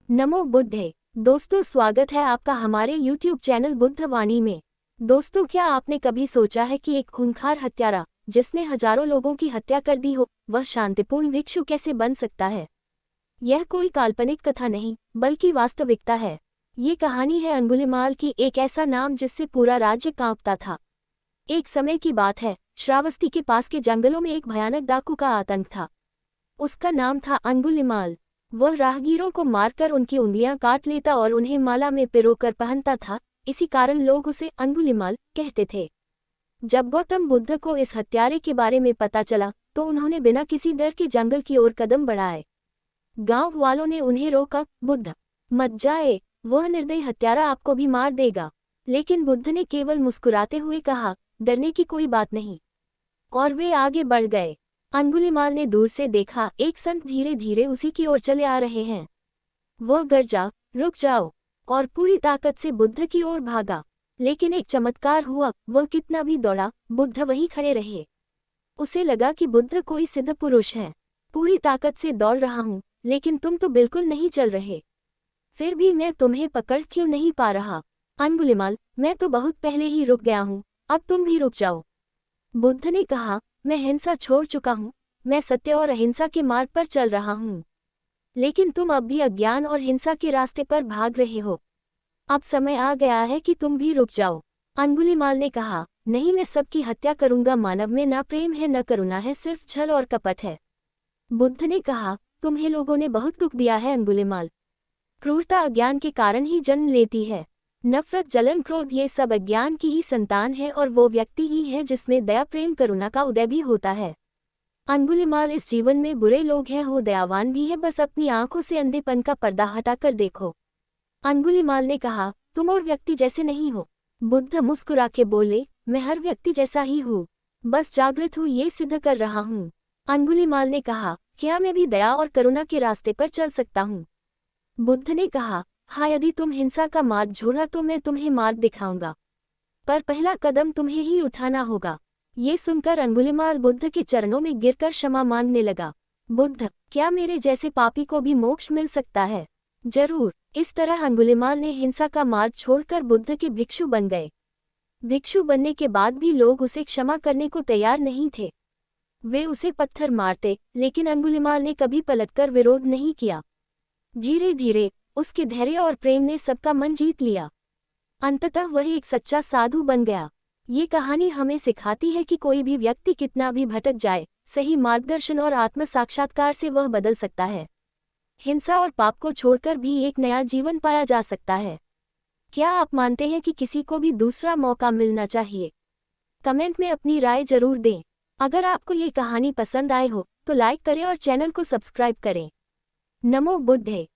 नमो बुद्धे। दोस्तों, स्वागत है आपका हमारे YouTube चैनल बुद्धवाणी में। दोस्तों, क्या आपने कभी सोचा है कि एक खूंखार हत्यारा जिसने हजारों लोगों की हत्या कर दी हो, वह शांतिपूर्ण भिक्षु कैसे बन सकता है? यह कोई काल्पनिक कथा नहीं, बल्कि वास्तविकता है। ये कहानी है अंगुलिमाल की, एक ऐसा नाम जिससे पूरा राज्य कांपता था। एक समय की बात है, श्रावस्ती के पास के जंगलों में एक भयानक डाकू का आतंक था। उसका नाम था अंगुलिमाल। वह राहगीरों को मारकर उनकी उंगलियां काट लेता और उन्हें माला में पिरोकर पहनता था। इसी कारण लोग उसे अंगुलिमाल कहते थे। जब गौतम बुद्ध को इस हत्यारे के बारे में पता चला, तो उन्होंने बिना किसी डर के जंगल की ओर कदम बढ़ाए। गांव वालों ने उन्हें रोका, बुद्ध मत जाए, वह निर्दयी हत्यारा आपको भी मार देगा। लेकिन बुद्ध ने केवल मुस्कुराते हुए कहा, डरने की कोई बात नहीं। और वे आगे बढ़ गए। अंगुलिमाल ने दूर से देखा, एक संत धीरे धीरे उसी की ओर चले आ रहे हैं। वह गर्जा, रुक जाओ, और पूरी ताकत से बुद्ध की ओर भागा। लेकिन एक चमत्कार हुआ, वह कितना भी दौड़ा, बुद्ध वहीं खड़े रहे। उसे लगा कि बुद्ध कोई सिद्ध पुरुष है। पूरी ताकत से दौड़ रहा हूँ, लेकिन तुम तो बिल्कुल नहीं चल रहे। फिर भी मैं तुम्हें पकड़ क्यों नहीं पा रहा? अंगुलिमाल, मैं तो बहुत पहले ही रुक गया हूँ, अब तुम भी रुक जाओ। बुद्ध ने कहा, मैं हिंसा छोड़ चुका हूँ, मैं सत्य और अहिंसा के मार्ग पर चल रहा हूँ। लेकिन तुम अब भी अज्ञान और हिंसा के रास्ते पर भाग रहे हो। अब समय आ गया है कि तुम भी रुक जाओ। अंगुलिमाल ने कहा, नहीं, मैं सबकी हत्या करूंगा। मानव में न प्रेम है न करुणा है, सिर्फ छल और कपट है। बुद्ध ने कहा, तुम्हें लोगों ने बहुत दुख दिया है अंगुलिमाल। क्रूरता अज्ञान के कारण ही जन्म लेती है। नफरत, जलन, क्रोध, ये सब अज्ञान की ही संतान है, और वो व्यक्ति ही है जिसमें दया, प्रेम, करुणा का उदय भी होता है। अंगुलिमाल, इस जीवन में बुरे लोग हैं, हो दयावान भी है, बस अपनी आंखों से अंधेपन का पर्दा हटाकर देखो। अंगुलिमाल ने कहा, तुम और व्यक्ति जैसे नहीं हो। बुद्ध मुस्कुरा के बोले, मैं हर व्यक्ति जैसा ही हूँ, बस जागृत हूँ, ये सिद्ध कर रहा हूँ। अंगुलिमाल ने कहा, क्या मैं भी दया और करुणा के रास्ते पर चल सकता हूँ? बुद्ध ने कहा, हाँ, यदि तुम हिंसा का मार्ग छोड़ा तो मैं तुम्हें मार्ग दिखाऊंगा, पर पहला कदम तुम्हें ही उठाना होगा। ये सुनकर अंगुलिमाल बुद्ध के चरणों में गिरकर क्षमा मांगने लगा। बुद्ध, क्या मेरे जैसे पापी को भी मोक्ष मिल सकता है? जरूर। इस तरह अंगुलिमाल ने हिंसा का मार्ग छोड़कर बुद्ध के भिक्षु बन गए। भिक्षु बनने के बाद भी लोग उसे क्षमा करने को तैयार नहीं थे। वे उसे पत्थर मारते, लेकिन अंगुलिमाल ने कभी पलटकर विरोध नहीं किया। धीरे धीरे उसके धैर्य और प्रेम ने सबका मन जीत लिया। अंततः वह एक सच्चा साधु बन गया। ये कहानी हमें सिखाती है कि कोई भी व्यक्ति कितना भी भटक जाए, सही मार्गदर्शन और आत्म साक्षात्कार से वह बदल सकता है। हिंसा और पाप को छोड़कर भी एक नया जीवन पाया जा सकता है। क्या आप मानते हैं कि किसी को भी दूसरा मौका मिलना चाहिए? कमेंट में अपनी राय जरूर दें। अगर आपको ये कहानी पसंद आए हो तो लाइक करें और चैनल को सब्सक्राइब करें। नमो बुद्धे।